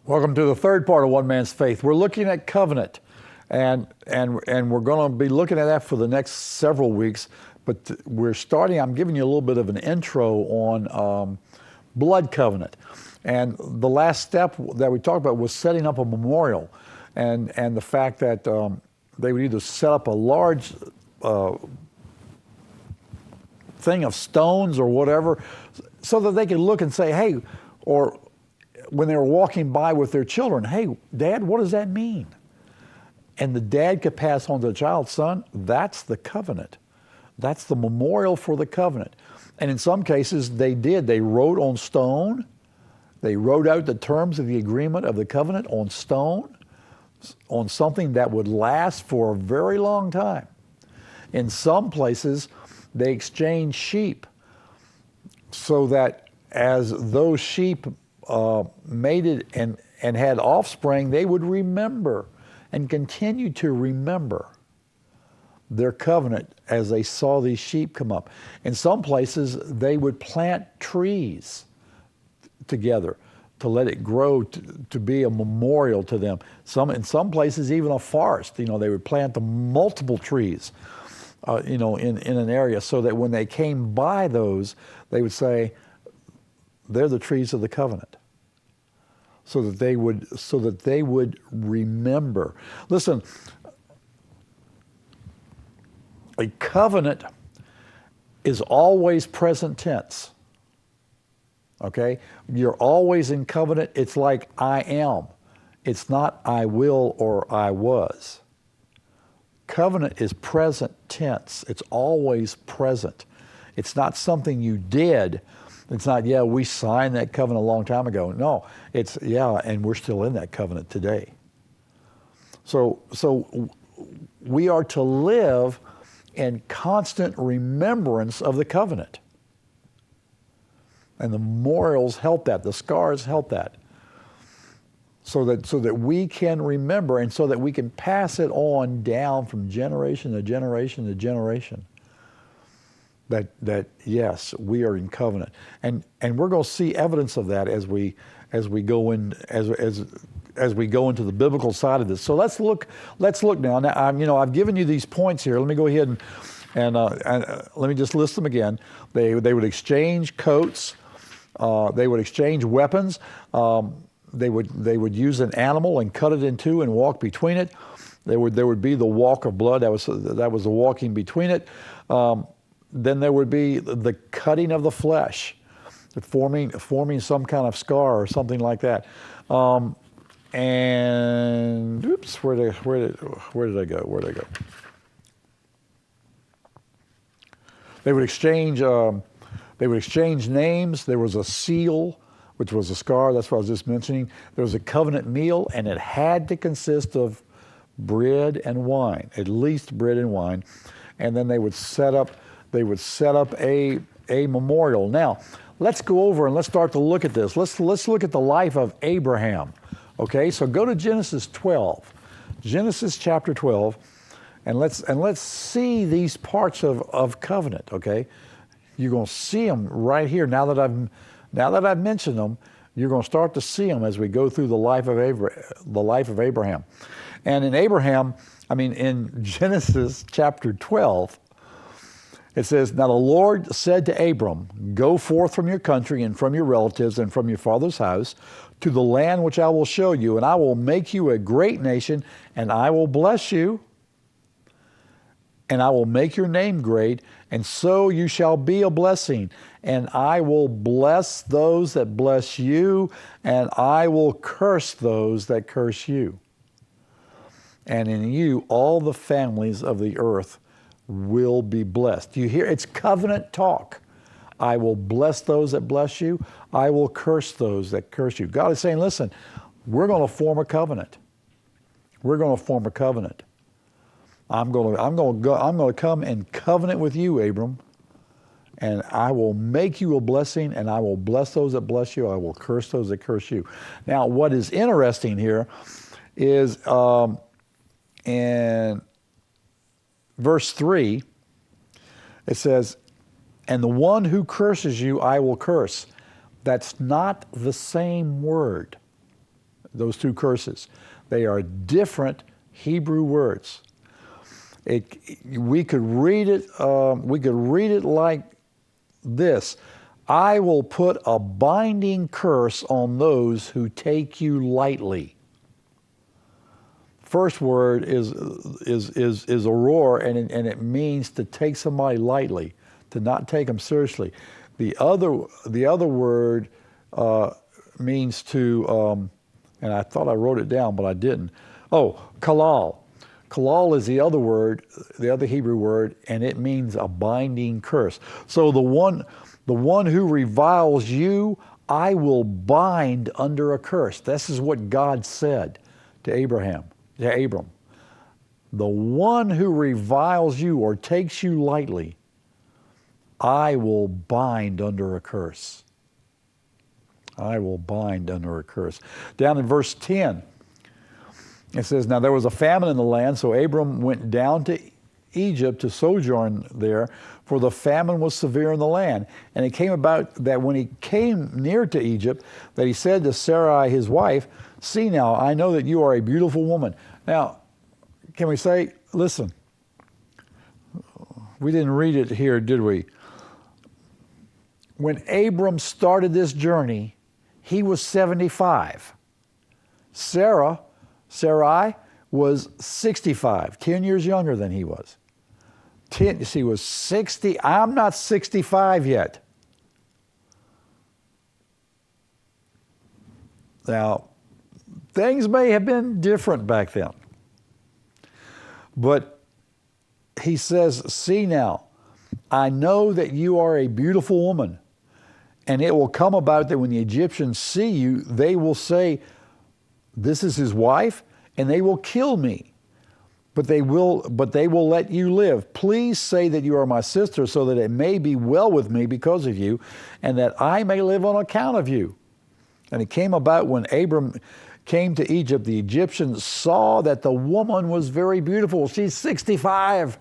Welcome to the third part of One Man's Faith. We're looking at covenant, and we're going to be looking at that for the next several weeks. But we're starting. I'm giving you a little bit of an intro on blood covenant, and the last step that we talked about was setting up a memorial, and the fact that they would either set up a large thing of stones or whatever, so that they could look and say, hey, or when they were walking by with their children, hey, Dad, what does that mean? And the dad could pass on to the child, son, that's the covenant. That's the memorial for the covenant. And in some cases, they did. They wrote on stone. They wrote out the terms of the agreement of the covenant on stone, on something that would last for a very long time. In some places, they exchanged sheep so that as those sheep mated and had offspring, they would remember and continue to remember their covenant as they saw these sheep come up. In some places, they would plant trees together to let it grow to be a memorial to them. In some places, even a forest. They would plant the multiple trees, in an area, so that when they came by those, they would say, they're the trees of the covenant, so that they would remember. Listen, a covenant is always present tense. Okay? You're always in covenant. It's like I am. It's not I will or I was. Covenant is present tense. It's always present. It's not something you did. It's not, we signed that covenant a long time ago. No, it's, and we're still in that covenant today. So we are to live in constant remembrance of the covenant. And the memorials help that. The scars help that. So that we can remember, and so that we can pass it on down from generation to generation to generation. That yes, we are in covenant, and we're going to see evidence of that as we go in as we go into the biblical side of this. So let's look now. Now I've given you these points here. Let me go ahead and let me just list them again. They would exchange coats. They would exchange weapons. They would use an animal and cut it in two and walk between it. There would be the walk of blood. That was the walking between it. Then there would be the cutting of the flesh, forming some kind of scar or something like that. And oops, where did I go? They would exchange names. There was a seal, which was a scar. That's what I was just mentioning. There was a covenant meal, and it had to consist of bread and wine, at least bread and wine. And then they would set up a memorial. Now, let's go over and let's start to look at this. Let's look at the life of Abraham. Okay, so go to Genesis 12. Genesis chapter 12, and let's see these parts of covenant, okay? You're going to see them right here. Now that I've mentioned them, you're going to start to see them as we go through the life of Abraham. And in Genesis chapter 12, it says, now the Lord said to Abram, go forth from your country and from your relatives and from your father's house to the land which I will show you, and I will make you a great nation, and I will bless you, and I will make your name great, and so you shall be a blessing. And I will bless those that bless you, and I will curse those that curse you. And in you all the families of the earth will be blessed. You hear? It's covenant talk. I will bless those that bless you. I will curse those that curse you. God is saying, listen, we're going to form a covenant. We're going to form a covenant. I'm going to come and covenant with you, Abram, and I will make you a blessing, and I will bless those that bless you. I will curse those that curse you. Now, what is interesting here is in verse 3, it says, and the one who curses you, I will curse. That's not the same word. those two curses. They are different Hebrew words. We could read it like this: I will put a binding curse on those who take you lightly. First word is a roar, and it means to take somebody lightly, to not take them seriously. The other word means to, and I thought I wrote it down, but I didn't. Oh, kalal. Kalal is the other word, the other Hebrew word, and it means a binding curse. So the one who reviles you, I will bind under a curse. This is what God said to Abram. The one who reviles you or takes you lightly, I will bind under a curse. I will bind under a curse. Down in verse 10, it says, now there was a famine in the land, so Abram went down to Egypt to sojourn there, for the famine was severe in the land. And it came about that when he came near to Egypt, that he said to Sarai his wife, see now, I know that you are a beautiful woman. Now, can we say, listen, we didn't read it here, did we? When Abram started this journey, he was 75. Sarai was 65, 10 years younger than he was. She was 60. I'm not 65 yet. Now, things may have been different back then. But he says, see now, I know that you are a beautiful woman, and it will come about that when the Egyptians see you, they will say, this is his wife, and they will kill me. But they will let you live. Please say that you are my sister, so that it may be well with me because of you, and that I may live on account of you. And it came about when Abram came to Egypt, the Egyptians saw that the woman was very beautiful. She's 65.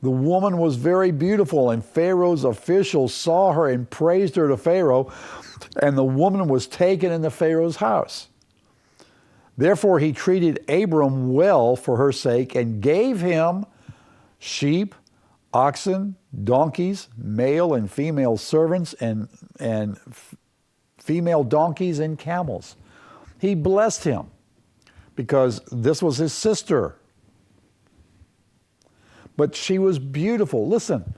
The woman was very beautiful, and Pharaoh's officials saw her and praised her to Pharaoh, and the woman was taken into Pharaoh's house. Therefore he treated Abram well for her sake, and gave him sheep, oxen, donkeys, male and female servants, and female donkeys and camels. He blessed him because this was his sister. But she was beautiful. Listen,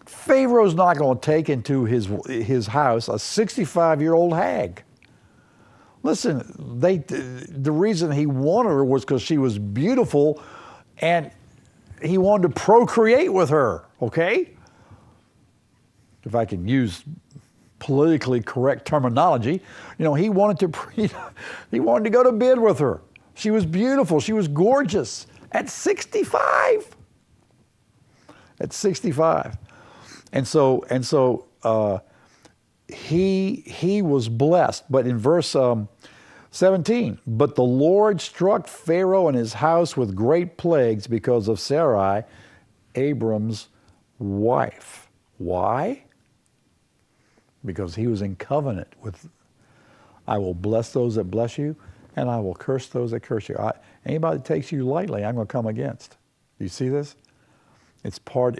Pharaoh's not going to take into his house a 65-year-old hag. Listen, the reason he wanted her was because she was beautiful, and he wanted to procreate with her, okay? If I can use politically correct terminology, he wanted to go to bed with her. She was beautiful. She was gorgeous at 65. At 65. And so he was blessed. But in verse 17, but the Lord struck Pharaoh and his house with great plagues because of Sarai, Abram's wife. Why? Because he was in covenant with, I will bless those that bless you, and I will curse those that curse you. Anybody that takes you lightly, I'm going to come against. Do you see this? It's part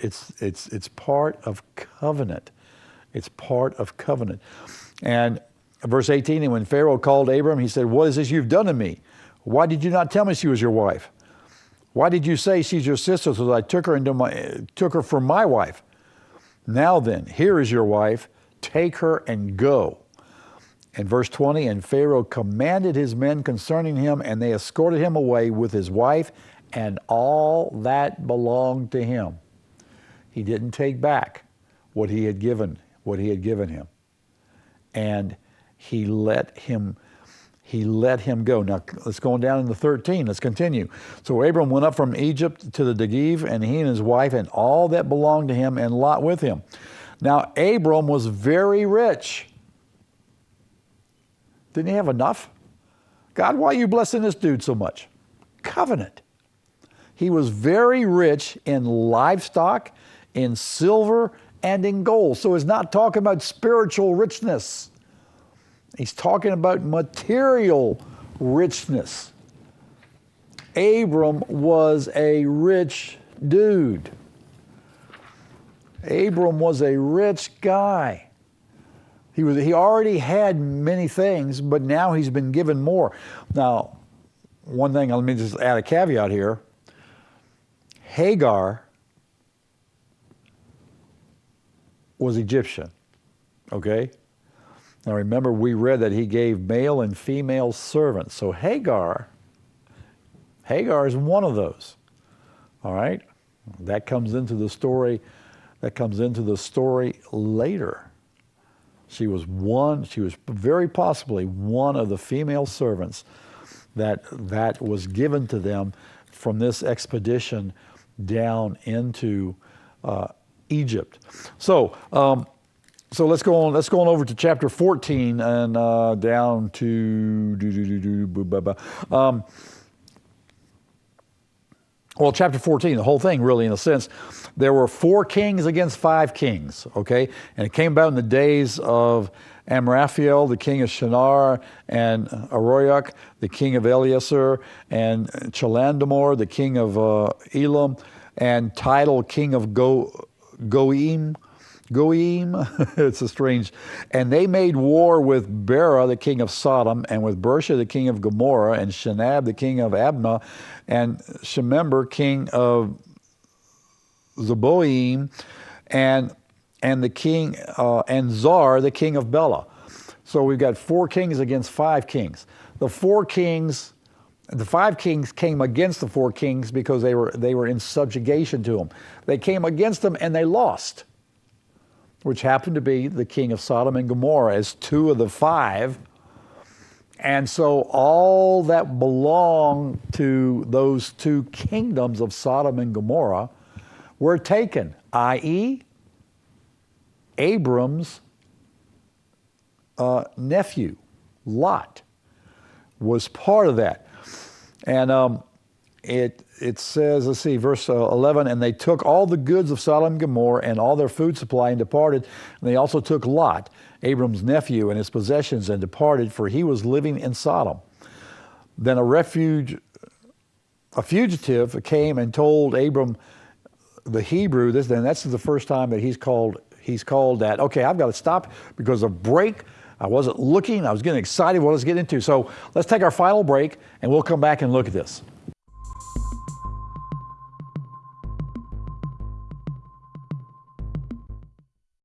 of covenant. It's part of covenant. And verse 18, and when Pharaoh called Abram, he said, what is this you've done to me? Why did you not tell me she was your wife? Why did you say she's your sister, so that I took her for my wife? Now then, here is your wife. Take her and go. And verse 20, and Pharaoh commanded his men concerning him, and they escorted him away with his wife and all that belonged to him. He didn't take back what he had given him. And he let him go. Now let's go on down into 13. Let's continue. So Abram went up from Egypt to the Negev, and he and his wife and all that belonged to him, and Lot with him. Now Abram was very rich. Didn't he have enough? God, why are you blessing this dude so much? Covenant. He was very rich in livestock, in silver, and in gold. So it's not talking about spiritual richness. He's talking about material richness. Abram was a rich dude. Abram was a rich guy. He already had many things, but now he's been given more. Now, one thing, let me just add a caveat here. Hagar was Egyptian, okay? Now remember, we read that he gave male and female servants. So Hagar is one of those, all right? That comes into the story later. She was very possibly one of the female servants that was given to them from this expedition down into Egypt. So let's go on over to chapter 14 and down to well, chapter 14, the whole thing really, in a sense, there were 4 kings against 5 kings, okay? And it came about in the days of Amraphel, the king of Shinar, and Aroyak, the king of Eliezer, and Chalandamor, the king of Elam, and Tidal, king of Goim. It's a strange. And they made war with Bera, the king of Sodom, and with Bersha, the king of Gomorrah, and Shinab, the king of Abna, and Shemember, king of Zeboim, and the king and Zar, the king of Bela. So we've got 4 kings against 5 kings. The 5 kings came against the 4 kings because they were in subjugation to them. They came against them and they lost, which happened to be the king of Sodom and Gomorrah as 2 of the 5. And so all that belonged to those 2 kingdoms of Sodom and Gomorrah were taken, i.e., Abram's nephew, Lot, was part of that. And it says, let's see, verse 11, and they took all the goods of Sodom and Gomorrah and all their food supply and departed. And they also took Lot, Abram's nephew, and his possessions and departed, for he was living in Sodom. Then a fugitive came and told Abram the Hebrew, and that's the first time that he's called that. Okay, I've got to stop because of break. I wasn't looking. I was getting excited what I was getting into. So let's take our final break, and we'll come back and look at this.